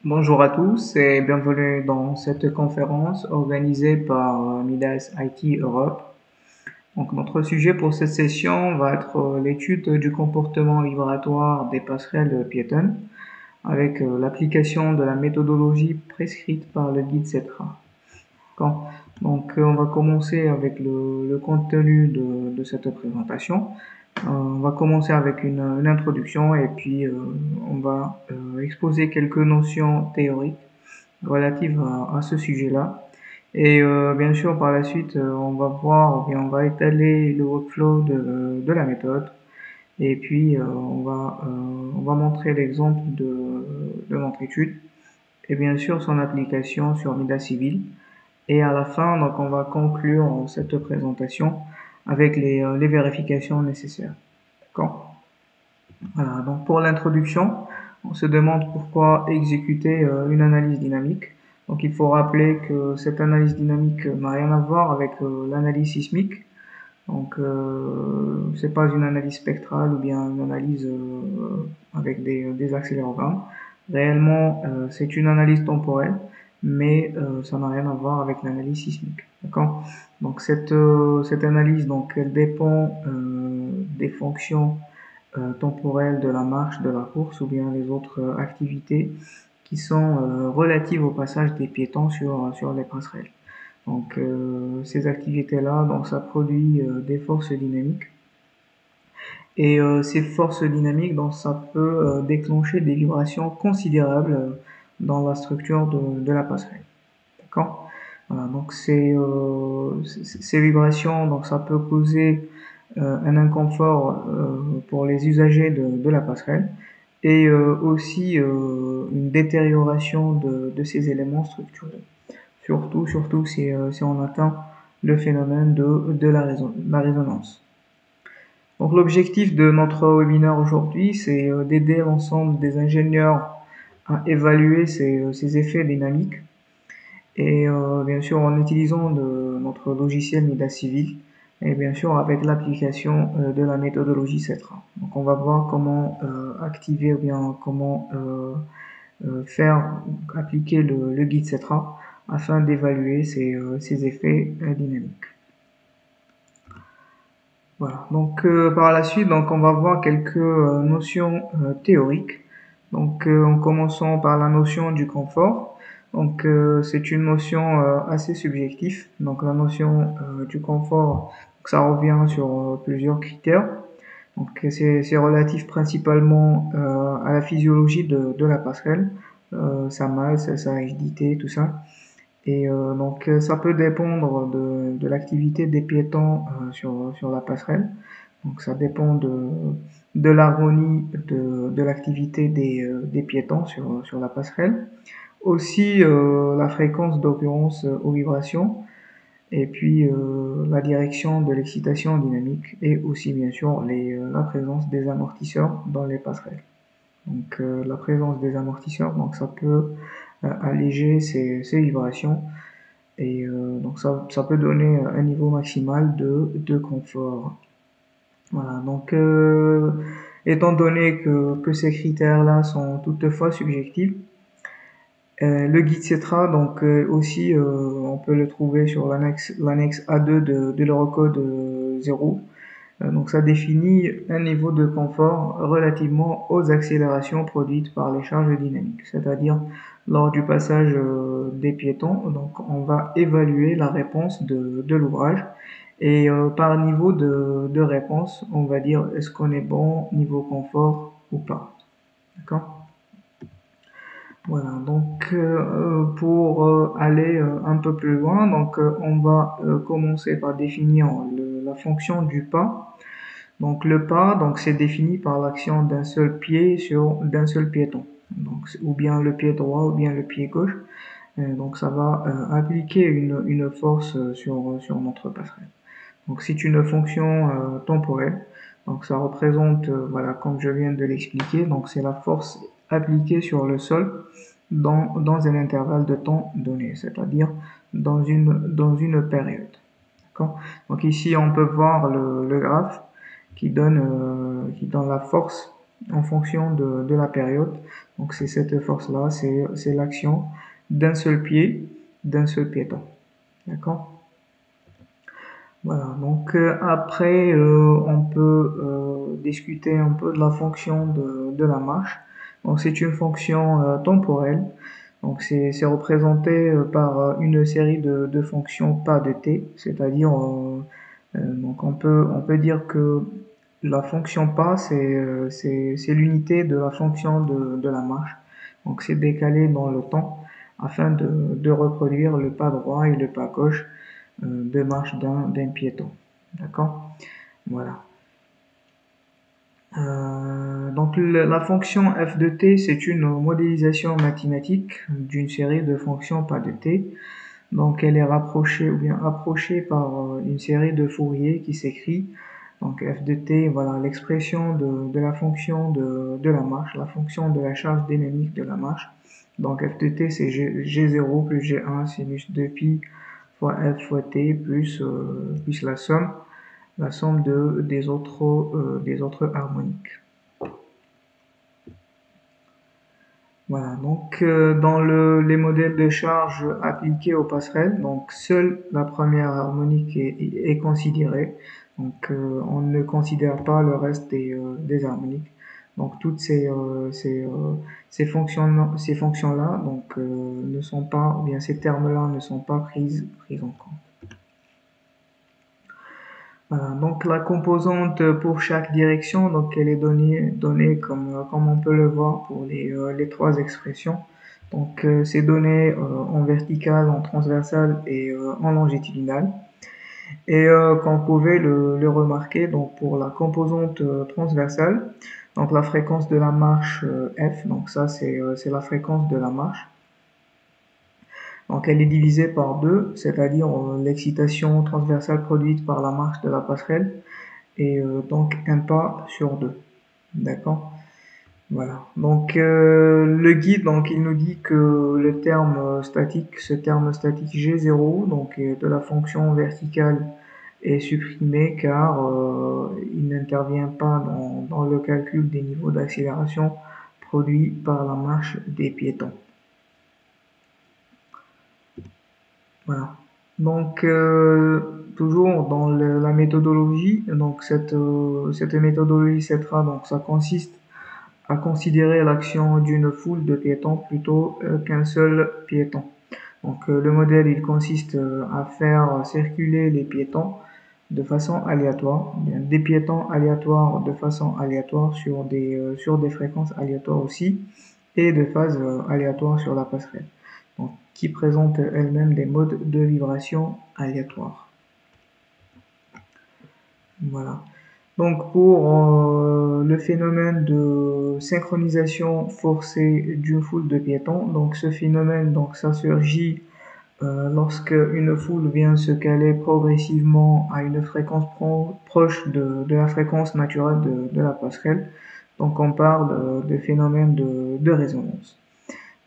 Bonjour à tous et bienvenue dans cette conférence organisée par Midas IT Europe. Donc, notre sujet pour cette session va être l'étude du comportement migratoire des passerelles piétonnes avec l'application de la méthodologie prescrite par le guide CETRA. Donc, on va commencer avec le contenu de cette présentation. On va commencer avec une introduction et puis on va exposer quelques notions théoriques relatives à ce sujet-là. Et bien sûr, par la suite, on va voir, ou bien on va étaler le workflow de la méthode. Et puis, on va montrer l'exemple de notre étude et bien sûr son application sur Mida Civil. Et à la fin, donc, on va conclure cette présentation avec les vérifications nécessaires. D'accord? Voilà, donc pour l'introduction, on se demande pourquoi exécuter une analyse dynamique. Donc il faut rappeler que cette analyse dynamique n'a rien à voir avec l'analyse sismique. Donc c'est pas une analyse spectrale ou bien une analyse avec des accélérogrammes. Réellement, c'est une analyse temporelle, mais ça n'a rien à voir avec l'analyse sismique. D'accord? Donc cette analyse, donc elle dépend des fonctions temporelle de la marche, de la course ou bien les autres activités qui sont relatives au passage des piétons sur les passerelles. Donc ces activités-là, donc ça produit des forces dynamiques et ces forces dynamiques, donc ça peut déclencher des vibrations considérables dans la structure de la passerelle. D'accord? Voilà, donc ces vibrations, donc ça peut causer un inconfort pour les usagers de la passerelle et aussi une détérioration de ces éléments structurels. Surtout si on atteint le phénomène de la résonance. Donc l'objectif de notre webinaire aujourd'hui, c'est d'aider l'ensemble des ingénieurs à évaluer ces effets dynamiques et bien sûr en utilisant notre logiciel Mida Civil et bien sûr avec l'application de la méthodologie CETRA. Donc on va voir comment activer ou bien comment faire appliquer le guide CETRA afin d'évaluer ces effets dynamiques. Voilà. Donc par la suite, donc on va voir quelques notions théoriques. Donc en commençant par la notion du confort. Donc c'est une notion assez subjective. Donc la notion du confort, donc, ça revient sur plusieurs critères. Donc c'est relatif principalement à la physiologie de la passerelle, sa masse, sa rigidité, tout ça. Et donc ça peut dépendre de l'activité des piétons sur la passerelle. Donc ça dépend de l'harmonie de l'activité des piétons sur la passerelle. Aussi la fréquence d'occurrence aux vibrations et puis la direction de l'excitation dynamique et aussi bien sûr la présence des amortisseurs dans les passerelles. Donc la présence des amortisseurs, donc ça peut alléger ces vibrations et donc ça peut donner un niveau maximal de confort. Voilà, donc étant donné que ces critères-là sont toutefois subjectifs, le guide CETRA, donc aussi, on peut le trouver sur l'annexe A2 de l'Eurocode 0. Donc ça définit un niveau de confort relativement aux accélérations produites par les charges dynamiques, c'est-à-dire lors du passage des piétons. Donc on va évaluer la réponse de l'ouvrage et par niveau de réponse, on va dire est-ce qu'on est bon niveau confort ou pas. D'accord? Voilà, donc pour aller un peu plus loin, donc on va commencer par définir la fonction du pas. Donc le pas, donc c'est défini par l'action d'un seul pied sur d'un seul piéton. Donc ou bien le pied droit ou bien le pied gauche. Donc ça va appliquer une force sur notre passerelle. Donc c'est une fonction temporelle. Donc ça représente, voilà, comme je viens de l'expliquer, donc c'est la force appliquée sur le sol dans un intervalle de temps donné, c'est-à-dire dans une période. D'accord? Donc ici on peut voir le graphe qui donne la force en fonction de la période. Donc c'est cette force-là, c'est l'action d'un seul pied, d'un seul piéton. D'accord? Voilà, donc après on peut discuter un peu de la fonction de la marche. Donc c'est une fonction temporelle. Donc c'est représenté par une série de fonctions pas de t, c'est-à-dire donc on peut dire que la fonction pas c'est l'unité de la fonction de la marche. Donc c'est décalé dans le temps afin de reproduire le pas droit et le pas gauche de marche d'un piéton. D'accord? Voilà. Donc la fonction f de t, c'est une modélisation mathématique d'une série de fonctions pas de t. Donc elle est rapprochée ou bien approchée par une série de Fourier qui s'écrit. Donc f de t, voilà l'expression de la fonction de la marche, la fonction de la charge dynamique de la marche. Donc f de t c'est g0 plus g1 sinus de pi fois f fois t plus la somme des autres harmoniques. Voilà, donc dans les modèles de charge appliqués aux passerelles, donc seule la première harmonique est considérée. Donc on ne considère pas le reste des harmoniques. Donc toutes ces fonctions-là donc ne sont pas, ou bien ces termes-là ne sont pas pris en compte. Voilà, donc la composante pour chaque direction, donc elle est donnée comme on peut le voir pour les trois expressions. Donc c'est donné en vertical, en transversal et en longitudinal. Et qu'on pouvait le remarquer, donc pour la composante transversale, donc la fréquence de la marche F, donc ça c'est la fréquence de la marche. Donc elle est divisée par 2, c'est-à-dire l'excitation transversale produite par la marche de la passerelle et donc un pas sur 2. D'accord? Voilà. Donc le guide, donc il nous dit que le terme statique, ce terme statique G0, donc de la fonction verticale, est supprimé car il n'intervient pas dans le calcul des niveaux d'accélération produits par la marche des piétons. Voilà. Donc toujours dans la méthodologie, donc cette méthodologie CETRA, donc ça consiste à considérer l'action d'une foule de piétons plutôt qu'un seul piéton. Donc le modèle il consiste à faire circuler les piétons de façon aléatoire, bien, des piétons aléatoires de façon aléatoire sur des fréquences aléatoires aussi, et de phase aléatoire sur la passerelle, donc, qui présente elle-même des modes de vibration aléatoires. Voilà. Donc pour le phénomène de synchronisation forcée d'une foule de piétons, donc ce phénomène donc ça surgit lorsque une foule vient se caler progressivement à une fréquence proche de la fréquence naturelle de la passerelle. Donc on parle de phénomène de résonance.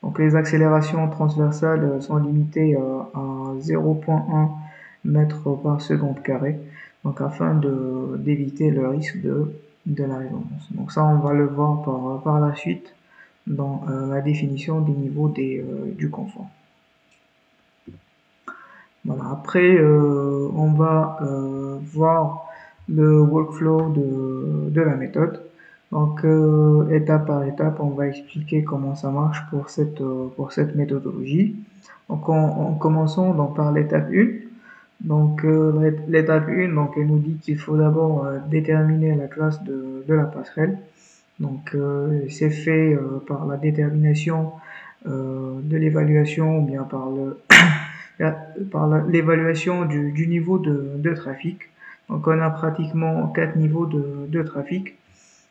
Donc les accélérations transversales sont limitées à 0,1 mètres par seconde carré, donc afin d'éviter le risque de la résonance. Donc ça on va le voir par la suite dans la définition des niveaux du confort. Voilà. Après, on va voir le workflow de la méthode. Donc, étape par étape, on va expliquer comment ça marche pour cette méthodologie. Donc, en commençant donc, par l'étape 1. Donc, l'étape 1, donc, elle nous dit qu'il faut d'abord déterminer la classe de la passerelle. Donc, c'est fait par la détermination de l'évaluation ou bien par l'évaluation du niveau de trafic. Donc on a pratiquement 4 niveaux de trafic,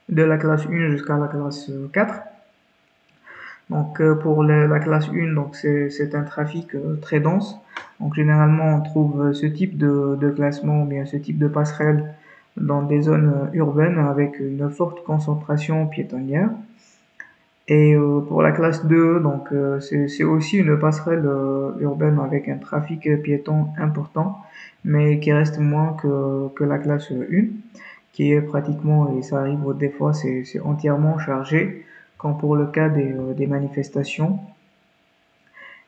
de la classe 1 jusqu'à la classe 4. Donc pour la classe 1, donc c'est un trafic très dense. Donc généralement on trouve ce type de classement, ou bien ce type de passerelle dans des zones urbaines avec une forte concentration piétonnière. Et pour la classe 2, donc c'est aussi une passerelle urbaine avec un trafic piéton important, mais qui reste moins que la classe 1, qui est pratiquement, et ça arrive des fois, c'est entièrement chargé comme pour le cas des manifestations.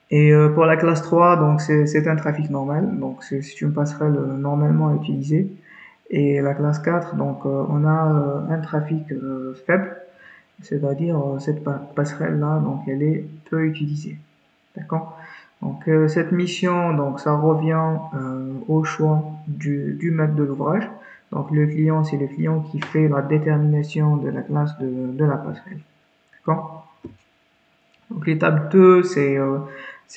Et pour la classe 3, donc c'est un trafic normal, donc c'est une passerelle normalement utilisée. Et la classe 4, donc on a un trafic faible, c'est-à-dire cette passerelle-là, donc elle est peu utilisée. D'accord? Donc cette mission, donc ça revient au choix du maître de l'ouvrage. Donc le client, c'est le client qui fait la détermination de la classe de la passerelle. D'accord? Donc l'étape 2, c'est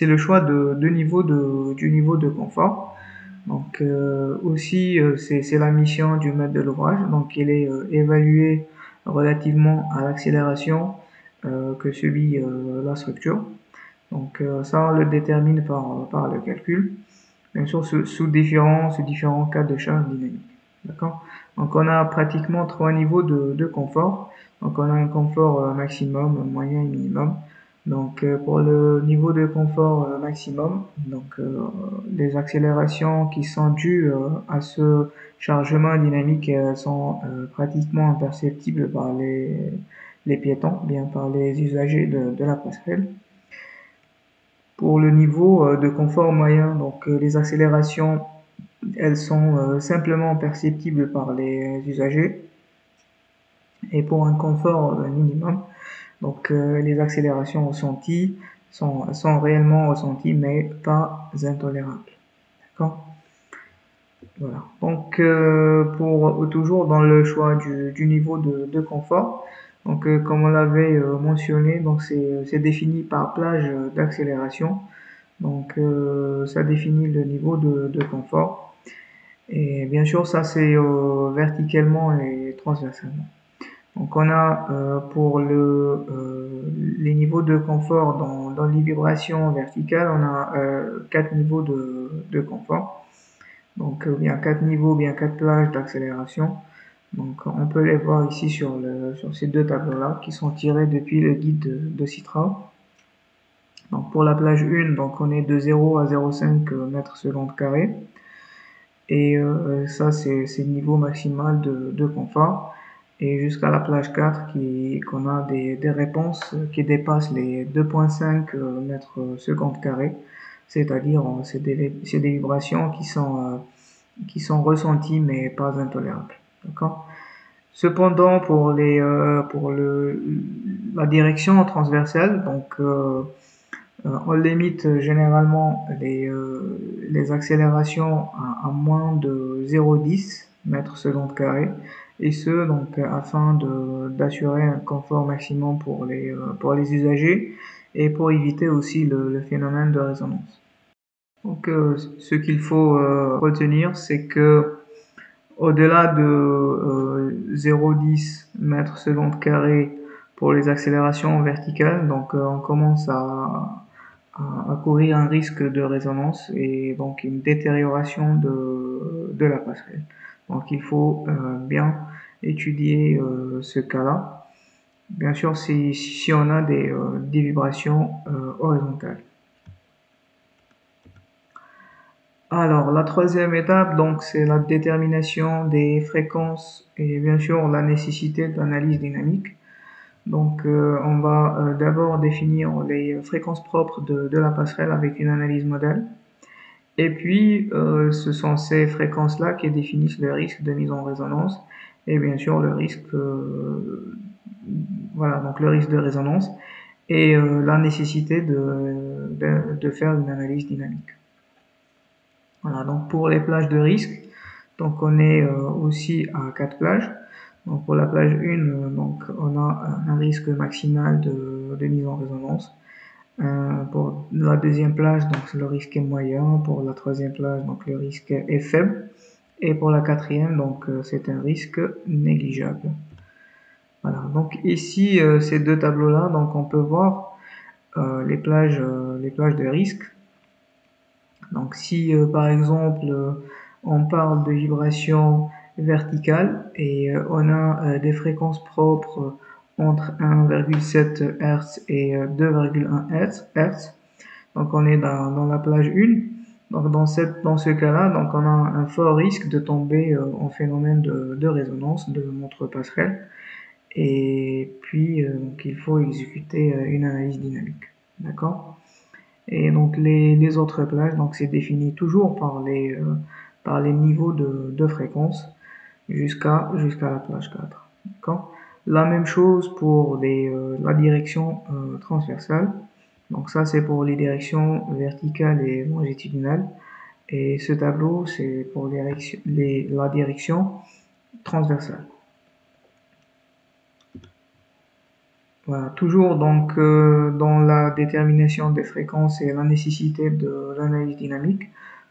le choix du niveau de confort. Donc aussi, c'est la mission du maître de l'ouvrage. Donc il est évalué relativement à l'accélération que subit la structure. Donc ça, on le détermine par le calcul, bien sûr sous différents cas de charge dynamique. D'accord? Donc on a pratiquement trois niveaux de confort. Donc on a un confort maximum, moyen et minimum. Donc pour le niveau de confort maximum, donc les accélérations qui sont dues à ce chargement dynamique sont pratiquement imperceptibles par les piétons, bien par les usagers de la passerelle. Pour le niveau de confort moyen, donc les accélérations, elles sont simplement perceptibles par les usagers. Et pour un confort minimum, donc les accélérations ressenties sont réellement ressenties, mais pas intolérables. D'accord? Voilà. Donc toujours dans le choix du niveau de confort, donc comme on l'avait mentionné, donc c'est défini par plage d'accélération. Donc ça définit le niveau de confort. Et bien sûr, ça c'est verticalement et transversalement. Donc on a pour les niveaux de confort dans les vibrations verticales, on a 4 niveaux de confort. Donc bien 4 niveaux, bien 4 plages d'accélération. Donc on peut les voir ici sur ces deux tableaux-là qui sont tirés depuis le guide de Citra. Donc pour la plage 1, donc on est de 0 à 0,5 mètres secondes carrés. Et ça, c'est le niveau maximal de confort. Et jusqu'à la plage 4, qu'on a des réponses qui dépassent les 2,5 mètres secondes carrés. C'est-à-dire, c'est des vibrations qui sont ressenties mais pas intolérables. D'accord? Cependant, pour la direction transversale, donc on limite généralement les accélérations à moins de 0,10 mètres secondes carrés, et ce donc afin d'assurer un confort maximum pour les usagers et pour éviter aussi le phénomène de résonance. Donc ce qu'il faut retenir, c'est que au-delà de 0,10 mètres secondes carrés pour les accélérations verticales, donc on commence à courir un risque de résonance et donc une détérioration de la passerelle. Donc il faut bien étudier ce cas-là. Bien sûr, si on a des vibrations horizontales. Alors, la troisième étape, donc, c'est la détermination des fréquences et bien sûr la nécessité d'analyse dynamique. Donc, on va d'abord définir les fréquences propres de la passerelle avec une analyse modèle. Et puis, ce sont ces fréquences-là qui définissent le risque de mise en résonance et bien sûr le risque, voilà, donc le risque de résonance et la nécessité de faire une analyse dynamique. Voilà, donc pour les plages de risque, donc on est aussi à 4 plages. Donc pour la plage 1, donc on a un risque maximal de mise en résonance. Pour la deuxième plage, donc le risque est moyen. Pour la troisième plage, donc le risque est faible. Et pour la quatrième, donc c'est un risque négligeable. Voilà. Donc ici, ces deux tableaux-là, donc on peut voir les plages de risque. Donc si par exemple on parle de vibration verticale et on a des fréquences propres entre 1,7 Hz et 2,1 Hz, donc on est dans la plage 1. Donc dans ce cas-là, donc on a un fort risque de tomber en phénomène de résonance de notre passerelle. et puis donc il faut exécuter une analyse dynamique. D'accord? Et donc les autres plages, donc c'est défini toujours par les niveaux de fréquence jusqu'à la plage 4. D'accord? La même chose pour la direction transversale. Donc ça c'est pour les directions verticales et longitudinales. Et ce tableau c'est pour la direction transversale. Voilà, toujours donc dans la détermination des fréquences et la nécessité de l'analyse dynamique.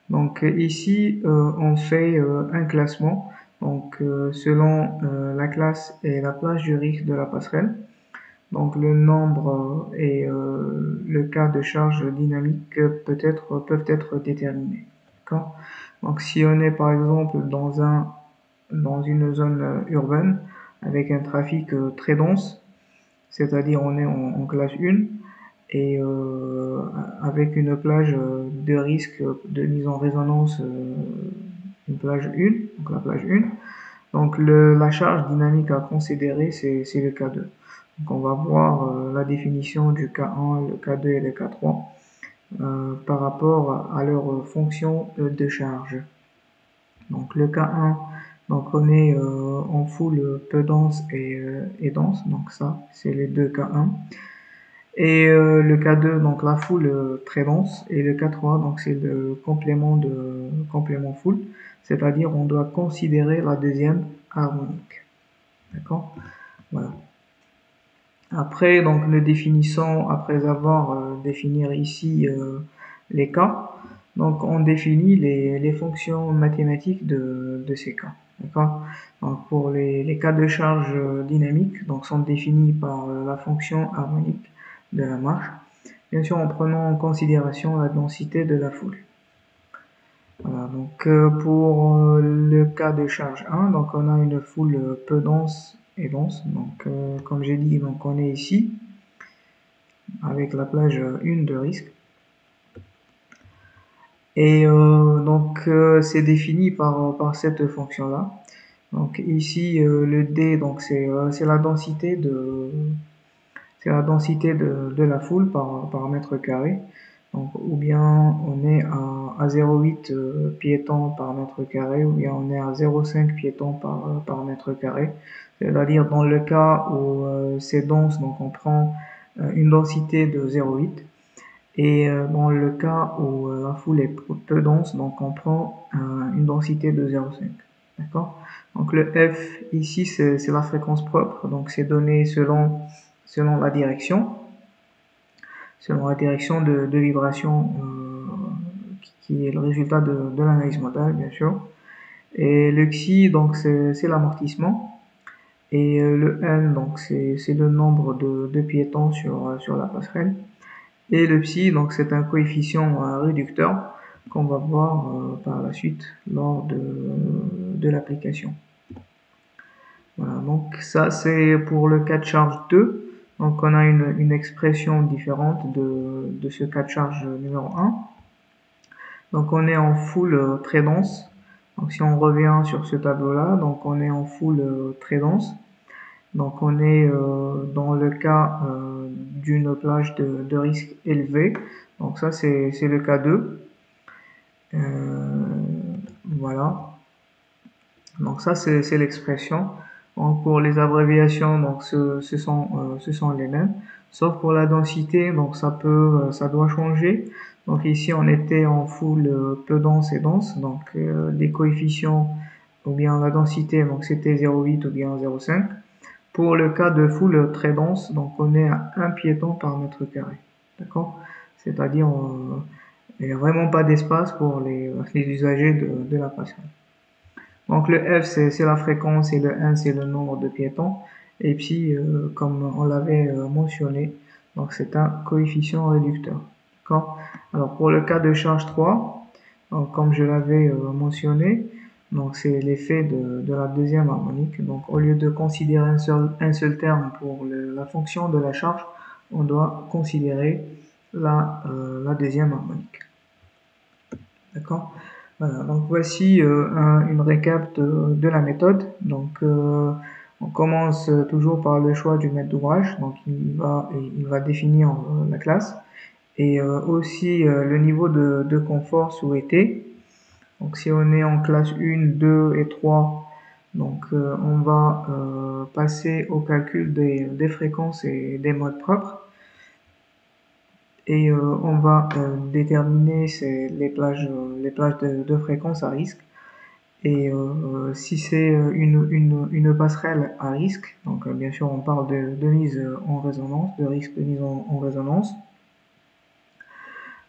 Donc ici on fait un classement donc selon la classe et la plage du risque de la passerelle. Donc le nombre et le cas de charge dynamique peuvent être déterminés. D'accord? Donc si on est par exemple dans une zone urbaine avec un trafic très dense, c'est-à-dire on est en classe 1 et avec une plage de risque de mise en résonance, une plage 1, donc la plage 1. Donc la charge dynamique à considérer, c'est le K2. Donc on va voir la définition du K1, le K2 et le K3 par rapport à leur fonction de charge. Donc le K1, donc on est en foule peu dense et dense, donc ça c'est les deux K1. Et le K2, donc la foule très dense, et le K3, donc c'est le complément foule, c'est-à-dire on doit considérer la deuxième harmonique. D'accord? Voilà. Après, donc nous définissons, après avoir défini ici les cas, donc on définit les fonctions mathématiques de ces cas. D'accord? Donc pour les cas de charge dynamique, donc sont définis par la fonction harmonique de la marche, bien sûr en prenant en considération la densité de la foule. Voilà, donc pour le cas de charge 1, donc on a une foule peu dense et dense. Donc comme j'ai dit, donc on est ici avec la plage 1 de risque. Et donc c'est défini par cette fonction-là. Donc ici le D, donc c'est la densité de la foule par mètre carré. Donc, ou bien on est à 0,8 piétons par mètre carré, ou bien on est à 0,5 piétons par mètre carré. C'est-à-dire dans le cas où c'est dense, donc on prend une densité de 0,8. Et dans le cas où la foule est peu dense, donc on prend une densité de 0,5. D'accord? Donc le F ici c'est la fréquence propre, donc c'est donné selon la direction de vibration qui est le résultat de l'analyse modale bien sûr. Et le Xi donc c'est l'amortissement, et le N donc c'est le nombre de piétons sur la passerelle, et le Psi donc c'est un coefficient réducteur qu'on va voir par la suite lors de l'application. Voilà, donc ça c'est pour le cas de charge 2. Donc on a une expression différente de ce cas de charge numéro 1. Donc on est en foule très dense. Donc si on revient sur ce tableau-là, donc on est en foule très dense. Donc on est dans le cas d'une plage de risque élevé. Donc ça c'est le cas 2. Voilà. Donc ça c'est l'expression. Donc pour les abréviations, donc ce sont les mêmes, sauf pour la densité, donc ça doit changer. Donc ici on était en foule peu dense et dense, donc les coefficients ou bien la densité, donc c'était 0,8 ou bien 0,5. Pour le cas de foule très dense, donc on est à 1 piéton par mètre carré. D'accord? C'est-à-dire il n'y a vraiment pas d'espace pour les usagers de la passerelle. Donc le F c'est la fréquence et le N c'est le nombre de piétons. Et puis comme on l'avait mentionné, donc c'est un coefficient réducteur. D'accord? Alors pour le cas de charge 3, donc, comme je l'avais mentionné, donc c'est l'effet de la deuxième harmonique. Donc au lieu de considérer un seul terme pour la fonction de la charge, on doit considérer la deuxième harmonique. D'accord? Voilà, donc voici une récap de la méthode. Donc On commence toujours par le choix du maître d'ouvrage, donc il va définir la classe et aussi le niveau de confort souhaité. Donc si on est en classe 1, 2 et 3, donc on va passer au calcul des fréquences et des modes propres. Et on va déterminer les plages de fréquences à risque. Et si c'est une passerelle à risque, donc bien sûr on parle de mise en résonance, de risque de mise en résonance.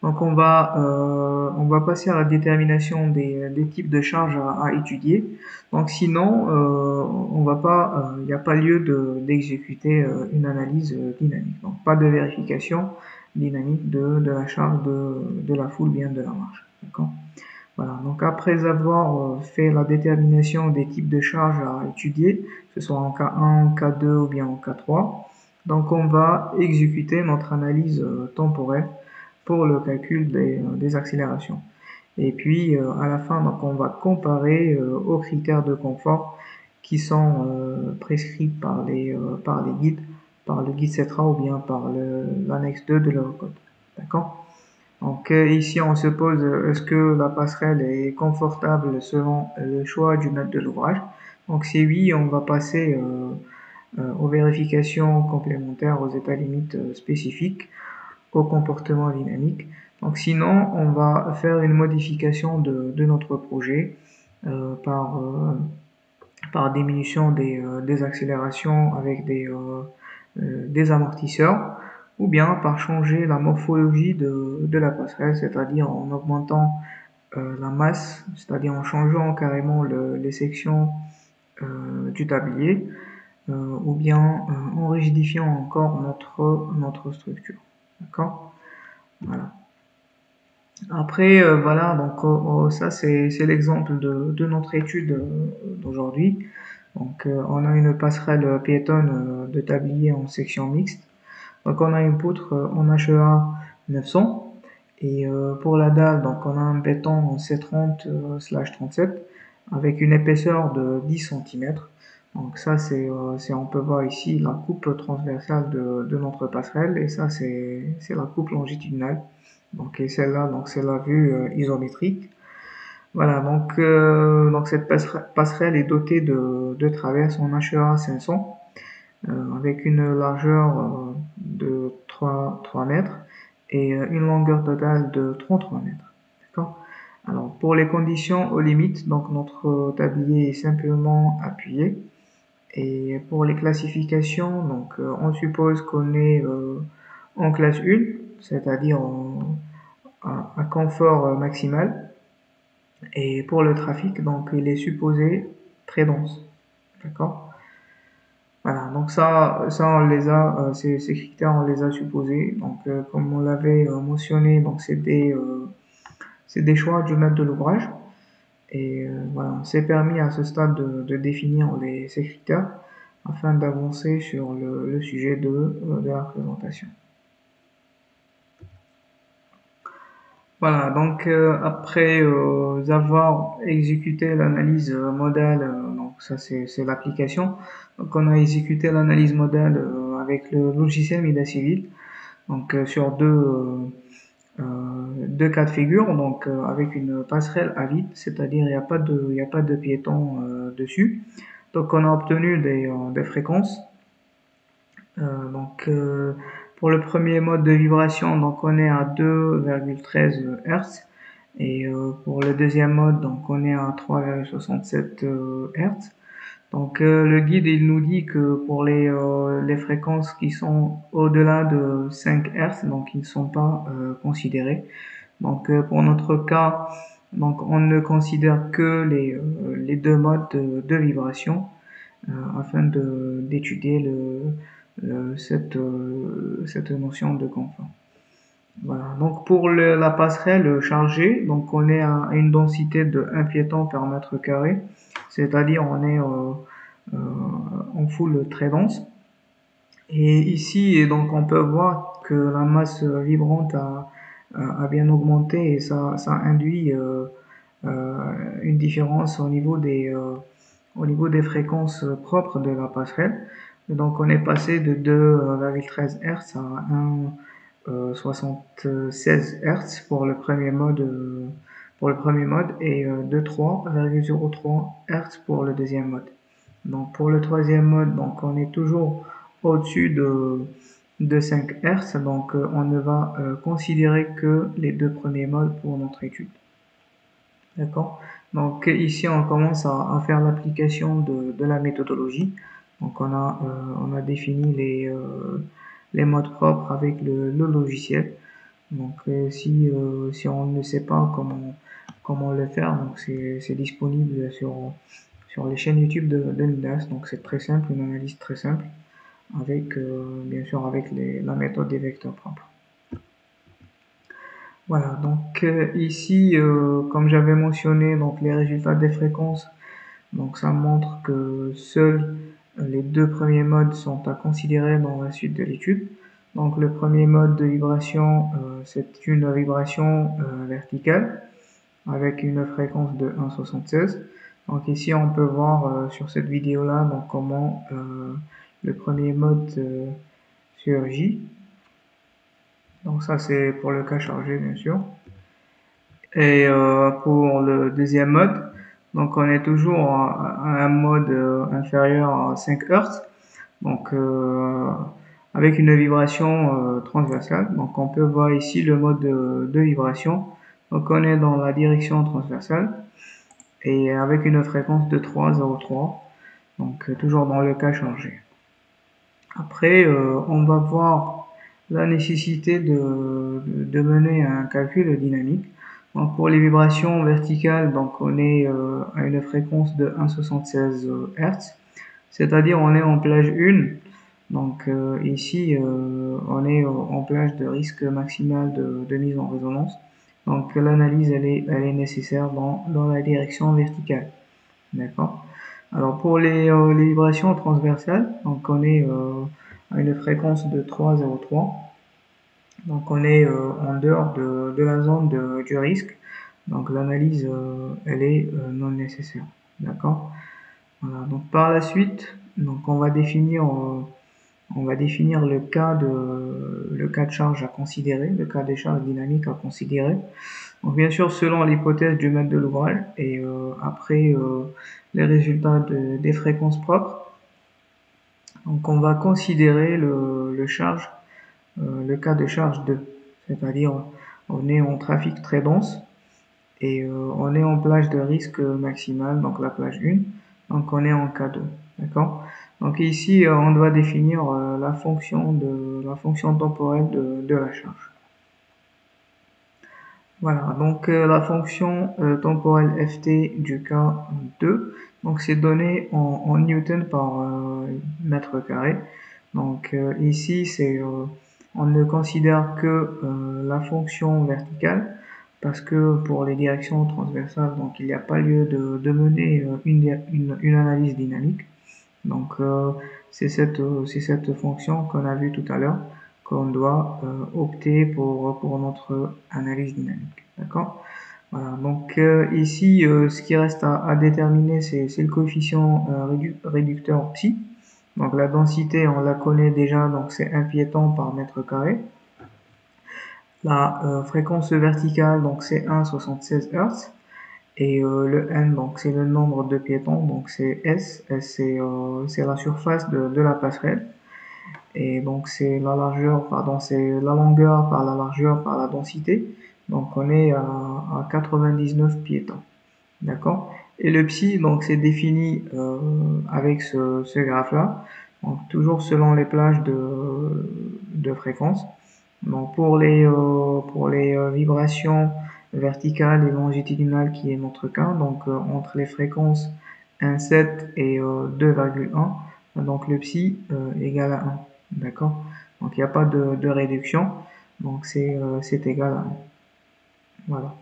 Donc on va passer à la détermination des types de charges à étudier. Donc sinon, on va pas, il n'y a pas lieu d'exécuter une analyse dynamique. Donc pas de vérification dynamique de la charge de la foule, bien de la marche. D'accord. Voilà. Donc après avoir fait la détermination des types de charges à étudier, que ce soit en cas 1, en cas 2 ou bien en cas 3, donc on va exécuter notre analyse temporelle pour le calcul des accélérations. Et puis à la fin, donc on va comparer aux critères de confort qui sont prescrits par les guides, par le guide CETRA ou bien par l'annexe 2 de l'Eurocode. D'accord. Donc ici on se pose, est-ce que la passerelle est confortable selon le choix du maître de l'ouvrage? Donc si oui, on va passer aux vérifications complémentaires, aux états limites spécifiques, au comportement dynamique. Donc sinon, on va faire une modification de notre projet par diminution des accélérations avec des amortisseurs, ou bien par changer la morphologie de la passerelle, c'est-à-dire en augmentant la masse, c'est-à-dire en changeant carrément les sections du tablier, ou bien en rigidifiant encore notre structure. D'accord. Voilà. Après, voilà, donc ça c'est l'exemple de notre étude d'aujourd'hui. Donc on a une passerelle piétonne de tablier en section mixte. Donc on a une poutre en HEA 900 et pour la dalle, donc on a un béton en C30/37 avec une épaisseur de 10 cm. Donc ça on peut voir ici la coupe transversale de notre passerelle et ça c'est la coupe longitudinale. Donc et celle-là, donc c'est la vue isométrique. Voilà, donc cette passerelle est dotée de traverses en HEA 500 avec une largeur de 3 mètres et une longueur totale de 33 mètres. D'accord. Alors pour les conditions aux limites, donc notre tablier est simplement appuyé. Et pour les classifications, donc on suppose qu'on est en classe 1, c'est-à-dire à confort maximal. Et pour le trafic, donc il est supposé très dense. D'accord. Voilà, donc ça on les a, ces critères on les a supposés. Donc comme on l'avait mentionné, donc c'est des choix du maître de l'ouvrage. Et voilà, on s'est permis à ce stade de définir ces critères afin d'avancer sur le sujet de la présentation. Voilà, donc après avoir exécuté l'analyse modale, donc ça c'est l'application. Donc on a exécuté l'analyse modale avec le logiciel Midas Civil, donc sur deux cas de figure, donc avec une passerelle à vide, c'est-à-dire il n'y a pas de piéton dessus. Donc on a obtenu des fréquences. Donc pour le premier mode de vibration, donc on est à 2,13 Hz et pour le deuxième mode, donc on est à 3,67 Hz. Donc le guide il nous dit que pour les fréquences qui sont au-delà de 5 Hz, donc ils ne sont pas considérés. Donc pour notre cas, donc on ne considère que les deux modes de vibration afin d'étudier cette notion de confort. Voilà. Donc pour la passerelle chargée, donc on est à une densité de 1 piéton par mètre carré, c'est-à-dire on est en foule très dense. Et ici, donc on peut voir que la masse vibrante a bien augmenté et ça induit une différence au niveau au niveau des fréquences propres de la passerelle. Et donc on est passé de 2,13 Hz à 1,76 Hz pour le premier mode et de 3,03 Hz pour le deuxième mode. Donc pour le troisième mode, donc on est toujours au-dessus de 5 Hz, donc on ne va considérer que les deux premiers modes pour notre étude. D'accord. Donc ici on commence à faire l'application de la méthodologie. Donc on a défini les modes propres avec le logiciel. Donc si on ne sait pas comment le faire, donc c'est disponible sur les chaînes YouTube de Midas. Donc c'est très simple, une analyse très simple avec bien sûr avec la méthode des vecteurs propres. Voilà, donc ici, comme j'avais mentionné, donc les résultats des fréquences, donc ça montre que seuls les deux premiers modes sont à considérer dans la suite de l'étude. Donc le premier mode de vibration, c'est une vibration verticale avec une fréquence de 1,76. Donc ici on peut voir sur cette vidéo là donc comment le premier mode surgit. Donc ça c'est pour le cas chargé bien sûr. Et pour le deuxième mode, donc on est toujours à un mode inférieur à 5 Hz, donc avec une vibration transversale. Donc on peut voir ici le mode de vibration. Donc on est dans la direction transversale et avec une fréquence de 3,03, donc toujours dans le cas chargé. Après, on va voir la nécessité de mener un calcul dynamique. Donc pour les vibrations verticales, donc on est à une fréquence de 1,76 Hz, c'est-à-dire on est en plage 1. Donc ici, on est en plage de risque maximal de mise en résonance. Donc l'analyse, elle est nécessaire dans la direction verticale. D'accord. Alors pour les vibrations transversales, donc on est à une fréquence de 3,03. Donc on est en dehors de la zone du risque. Donc l'analyse, elle est non nécessaire. D'accord. Voilà. Donc par la suite, donc on va définir le cas de charge à considérer, le cas des charges dynamiques à considérer. Donc bien sûr selon l'hypothèse du maître de l'ouvrage et après les résultats des fréquences propres. Donc on va considérer le cas de charge 2, c'est-à-dire on est en trafic très dense et on est en plage de risque maximal, donc la plage 1, donc on est en cas 2, d'accord. Donc ici on doit définir la fonction temporelle de la charge. Voilà, donc la fonction temporelle ft du cas 2, donc c'est donné en newton par mètre carré. Donc ici on ne considère que la fonction verticale parce que pour les directions transversales, donc il n'y a pas lieu de mener une analyse dynamique. Donc c'est cette fonction qu'on a vue tout à l'heure qu'on doit opter pour notre analyse dynamique. D'accord. Voilà, donc ici ce qui reste à déterminer c'est le coefficient réducteur psi. Donc la densité on la connaît déjà, donc c'est 1 piéton par mètre carré. La fréquence verticale donc c'est 1,76 Hz. Et le n, donc c'est le nombre de piétons, donc c'est S, c'est la surface de la passerelle. Et donc c'est la largeur, pardon, c'est la longueur par la largeur par la densité. Donc on est à 99 piétons. D'accord. Et le psi, donc c'est défini avec ce graphe-là. Donc toujours selon les plages de fréquence. Donc pour les vibrations verticales et longitudinales qui est notre cas, donc entre les fréquences 1,7 et 2,1, donc le psi égale à 1, d'accord. Donc il n'y a pas de réduction, donc c'est égal à 1. Voilà.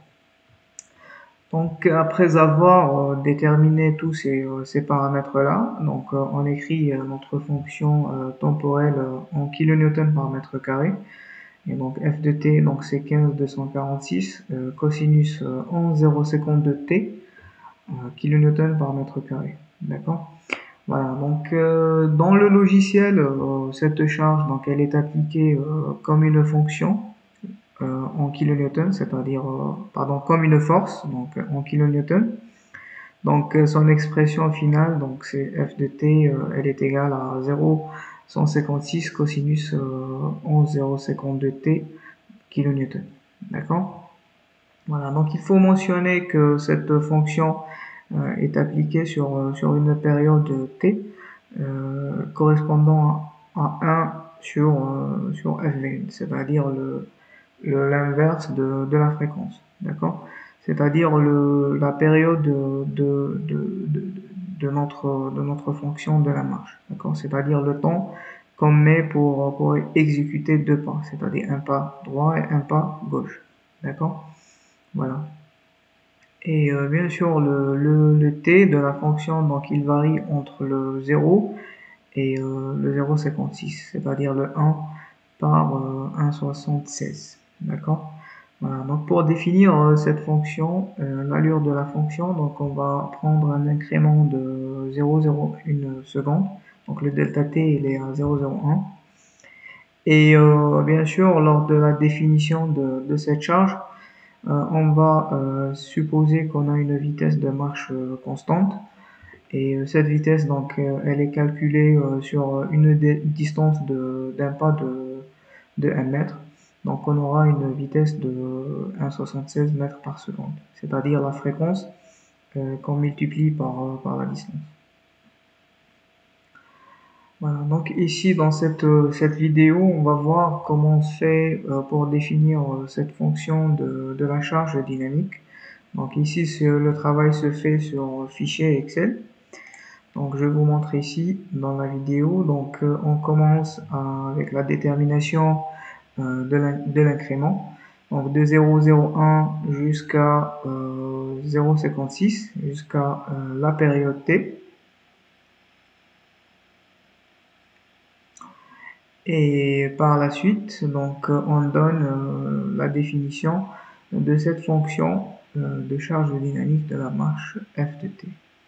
Donc après avoir déterminé tous ces paramètres-là, donc on écrit notre fonction temporelle en kilonewtons par mètre carré. Et donc f de t, donc c'est 15,246, cosinus 11,052 t, kilonewton par mètre carré. D'accord? Voilà, donc dans le logiciel, cette charge, donc elle est appliquée comme une fonction en kilonewton, c'est-à-dire, pardon, comme une force, donc en kilonewton. Donc son expression finale, donc c'est f de t, elle est égale à 0,156 cosinus 11,052 t kilonewton. D'accord? Voilà, donc il faut mentionner que cette fonction est appliquée sur une période t correspondant à 1 sur fv, c'est-à-dire l'inverse de la fréquence. D'accord? C'est-à-dire la période de notre fonction de la marche. D'accord? C'est-à-dire le temps qu'on met pour exécuter deux pas, c'est-à-dire un pas droit et un pas gauche. D'accord? Voilà. Et bien sûr, le t de la fonction, donc il varie entre le 0 et le 0,56, c'est-à-dire le 1 par 1,76. D'accord? Voilà. Donc pour définir cette fonction, l'allure de la fonction, donc on va prendre un incrément de 0,01 seconde. Donc le delta t il est à 0,01. Et bien sûr, lors de la définition de cette charge, on va supposer qu'on a une vitesse de marche constante. Et cette vitesse, donc, elle est calculée sur une distance d'un pas de 1 mètre. Donc, on aura une vitesse de 1,76 mètres par seconde, c'est-à-dire la fréquence qu'on multiplie par la distance. Voilà, donc ici dans cette vidéo, on va voir comment on fait pour définir cette fonction de la charge dynamique. Donc ici, le travail se fait sur fichier Excel. Donc je vous montre ici dans la vidéo. Donc on commence avec la détermination de l'incrément. Donc de 0,01 jusqu'à 0,56 jusqu'à la période t. Et par la suite, donc on donne la définition de cette fonction de charge dynamique de la marche f de t.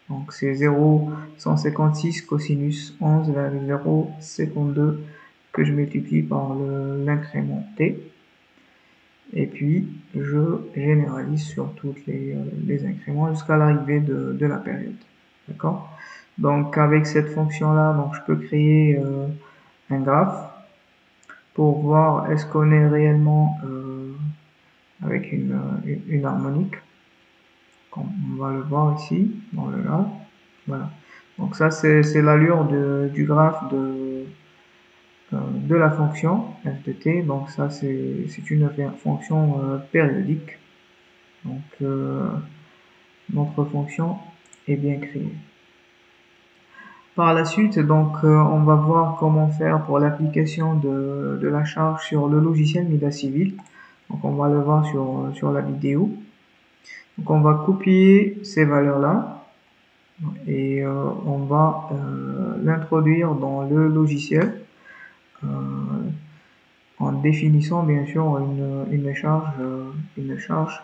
Donc c'est 0,156 cosinus 11,052 que je multiplie par l'incrément t. Et puis je généralise sur tous les incréments jusqu'à l'arrivée de la période. D'accord? Donc avec cette fonction-là, donc je peux créer un graphe pour voir est-ce qu'on est réellement avec une harmonique, comme on va le voir ici dans le graphe. Voilà. Donc ça c'est l'allure du graphe de la fonction f de t. Donc ça c'est une fonction périodique. Donc notre fonction est bien créée. Par la suite, donc, on va voir comment faire pour l'application de la charge sur le logiciel Midas Civil. Donc, on va le voir sur la vidéo. Donc, on va copier ces valeurs-là et on va l'introduire dans le logiciel en définissant bien sûr une charge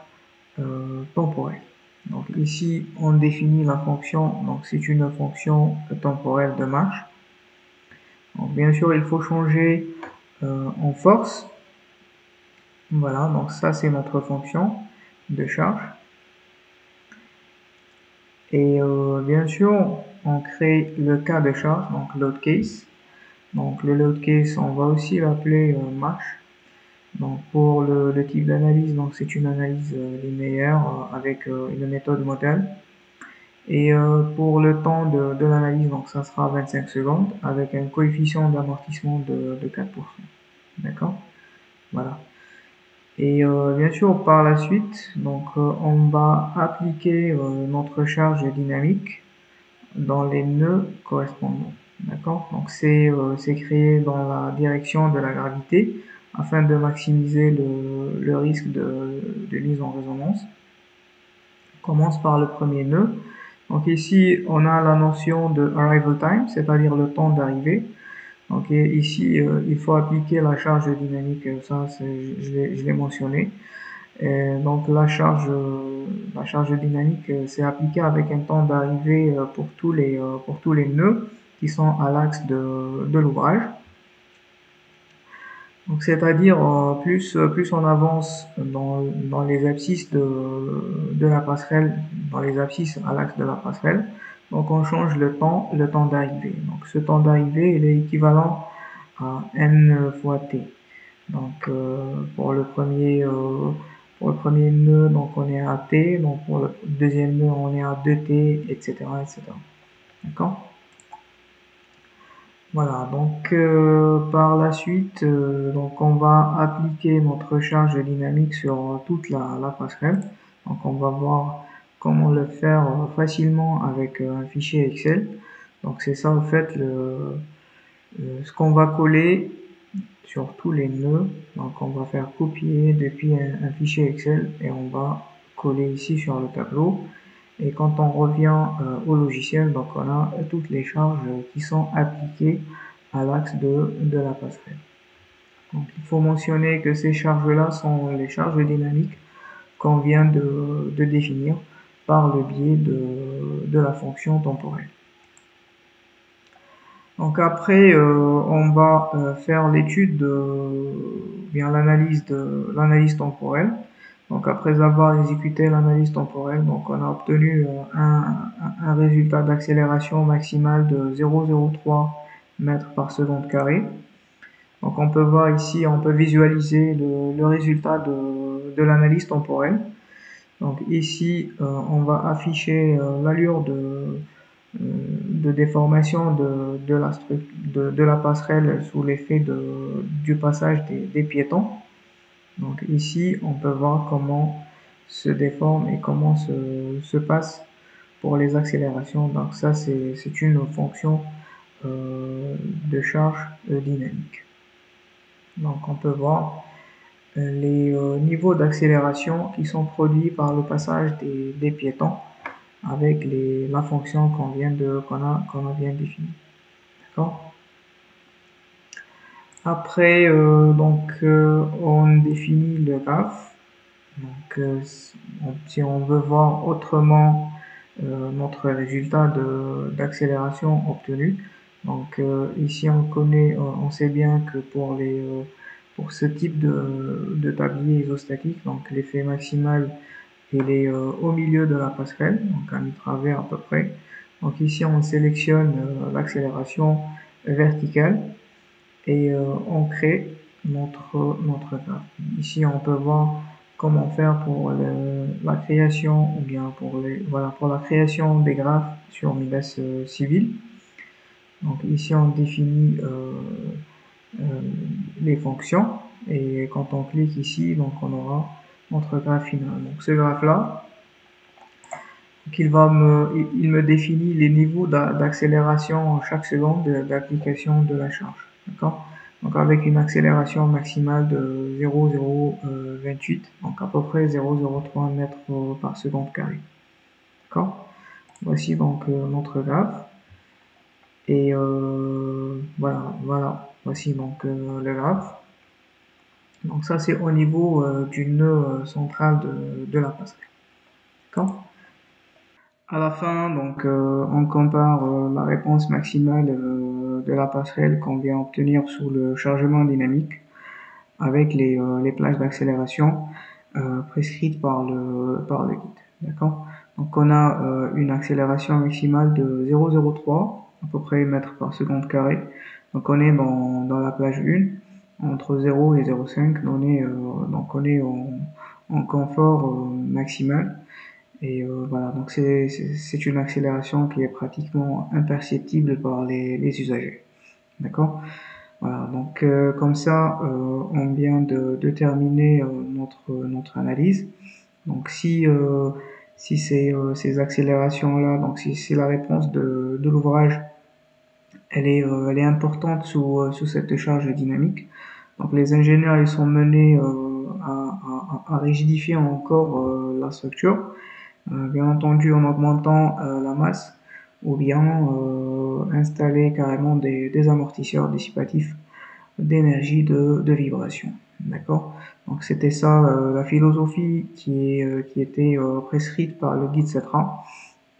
temporelle. Donc ici, on définit la fonction, donc c'est une fonction temporelle de marche. Donc bien sûr, il faut changer en force. Voilà, donc ça c'est notre fonction de charge. Et bien sûr, on crée le cas de charge, donc load case. Donc le load case, on va aussi l'appeler marche. Donc pour le type d'analyse, donc c'est une analyse linéaire avec une méthode modèle. Et pour le temps de l'analyse, donc ça sera 25 secondes avec un coefficient d'amortissement de 4%. D'accord? Voilà. Et bien sûr, par la suite, donc on va appliquer notre charge dynamique dans les nœuds correspondants. D'accord? Donc c'est créé dans la direction de la gravité afin de maximiser le risque de mise en résonance. On commence par le premier nœud. Donc ici, on a la notion de arrival time, c'est-à-dire le temps d'arrivée. Donc ici, il faut appliquer la charge dynamique, ça je l'ai mentionné. Et donc la charge dynamique c'est appliqué avec un temps d'arrivée pour tous les nœuds qui sont à l'axe de l'ouvrage. Donc c'est-à-dire plus on avance dans les abscisses de la passerelle, dans les abscisses à l'axe de la passerelle, donc on change le temps d'arrivée. Donc ce temps d'arrivée il est équivalent à n fois t. Donc pour le premier nœud donc on est à t, donc pour le deuxième nœud on est à 2t, etc., etc. D'accord? Voilà, donc par la suite, donc on va appliquer notre charge dynamique sur toute la passerelle. Donc on va voir comment le faire facilement avec un fichier Excel. Donc c'est ça en fait ce qu'on va coller sur tous les nœuds. Donc on va faire copier depuis un fichier Excel et on va coller ici sur le tableau. Et quand on revient au logiciel, donc on a toutes les charges qui sont appliquées à l'axe de la passerelle. Donc il faut mentionner que ces charges-là sont les charges dynamiques qu'on vient de définir par le biais de la fonction temporelle. Donc après, on va faire l'étude bien l'analyse temporelle. Donc après avoir exécuté l'analyse temporelle, donc on a obtenu un résultat d'accélération maximale de 0,03 mètres par seconde carré. Donc on peut voir ici, on peut visualiser le résultat de l'analyse temporelle. Donc ici, on va afficher l'allure de déformation de la passerelle sous l'effet du passage des piétons. Donc ici, on peut voir comment se déforme et comment se passe pour les accélérations. Donc ça, c'est une fonction de charge dynamique. Donc on peut voir les niveaux d'accélération qui sont produits par le passage des piétons avec la fonction qu'on vient de définir. D'accord? Après, on définit le graphe. Donc, si on veut voir autrement notre résultat d'accélération obtenu, donc ici on sait bien que pour ce type de tablier isostatique, donc l'effet maximal il est au milieu de la passerelle, donc à mi-travers à peu près. Donc ici on sélectionne l'accélération verticale et on crée notre graphe. Ici on peut voir comment faire pour la création ou bien pour la création des graphes sur Midas Civil. Donc ici on définit les fonctions et quand on clique ici, donc on aura notre graphe final. Donc ce graphe là, il me définit les niveaux d'accélération chaque seconde d'application de la charge. D'accord? Donc avec une accélération maximale de 0,028, donc à peu près 0,03 mètres par seconde carré. D'accord? Voici donc notre graphe. Et voilà, voici donc le graphe. Donc ça c'est au niveau du nœud central de la passerelle. D'accord? À la fin, donc, on compare la réponse maximale de la passerelle qu'on vient obtenir sous le chargement dynamique avec les plages d'accélération prescrites par le guide. D'accord? Donc on a une accélération maximale de 0,03 à peu près mètres par seconde carré. Donc on est dans la plage 1 entre 0 et 0,5. Donc on est en confort maximal. Et voilà, donc c'est une accélération qui est pratiquement imperceptible par les usagers. D'accord? Voilà, donc comme ça, on vient de terminer notre analyse. Donc si ces accélérations-là, donc si la réponse de l'ouvrage elle est importante sous cette charge dynamique, donc les ingénieurs ils sont menés à rigidifier encore la structure. Bien entendu en augmentant la masse ou bien installer carrément des amortisseurs dissipatifs d'énergie de vibration. D'accord? Donc c'était ça la philosophie qui était prescrite par le guide CETRA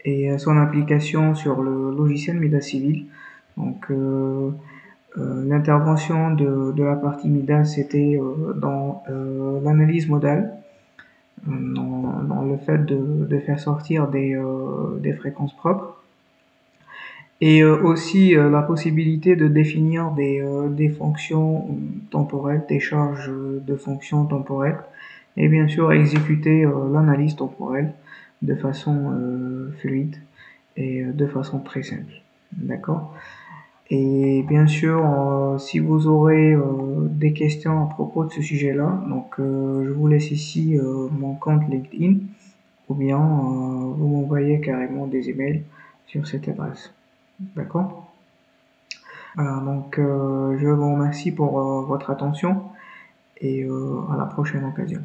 et son application sur le logiciel Midas Civil. Donc l'intervention de la partie Midas c'était dans l'analyse modale, dans le fait de faire sortir des fréquences propres et aussi la possibilité de définir des fonctions temporelles, des charges de fonctions temporelles et bien sûr exécuter l'analyse temporelle de façon fluide et de façon très simple. D'accord? Et bien sûr, si vous aurez des questions à propos de ce sujet-là, donc je vous laisse ici mon compte LinkedIn ou bien vous m'envoyez carrément des emails sur cette adresse. D'accord? Voilà, donc je vous remercie pour votre attention et à la prochaine occasion.